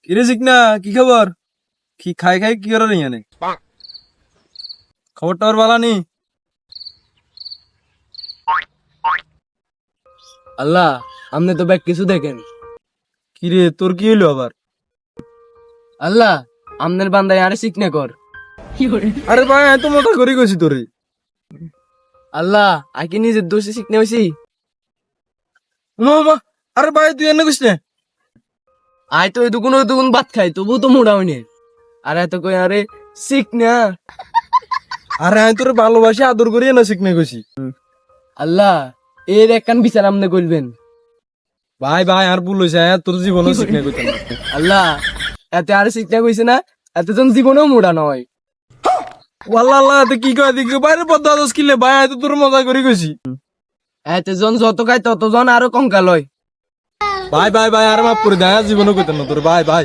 কিরে চিকনা কি খবর? কি খাই খাই কি করে এনে খবরটা ওর বালা নি? আল্লাহ আপনি তো ব্যাগ কিছু দেখেন। কিরে তোর কি হইলো আবার? আল্লাহ আমনের বান্দায় আরে শিখনে কর। আরে ভাই আমি তো মজা করে গেছি তোরে। আল্লাহ আকি নিজের দোষে শিখনে হয়েছি। উমা উমা, আরে ভাই তুই এনে কইস না। আয় তো দুগুন ভাত খাই তবু তো মোড়া হইনি। আর এত কই আরে শিখ না। আরে আমি তোরে ভালোবাসি আদর করি এনে শিখনে গেছি। আল্লাহ এর একখান বিচার আমনে করবেন। ভাই ভাই আর ভুল হয়েছে, তোর জীবনও শিখনে কইতাম না। আল্লাহ এতে আরে শিখনে কইছে না, এতজন জীবনেও মোড়া নয়। ওয়াল্লাহ আল্লাহ তুই কি কয় দেখি বাইরে পদ্মা দোষ কিলে ভাই আমি তো তোর মজা করে গেছি। এতজন যত খায় ততজন আরো কঙ্কাল হয়। ভাই ভাই ভাই আর মাফ করে দে, জীবনও কইতাম না তোর। ভাই ভাই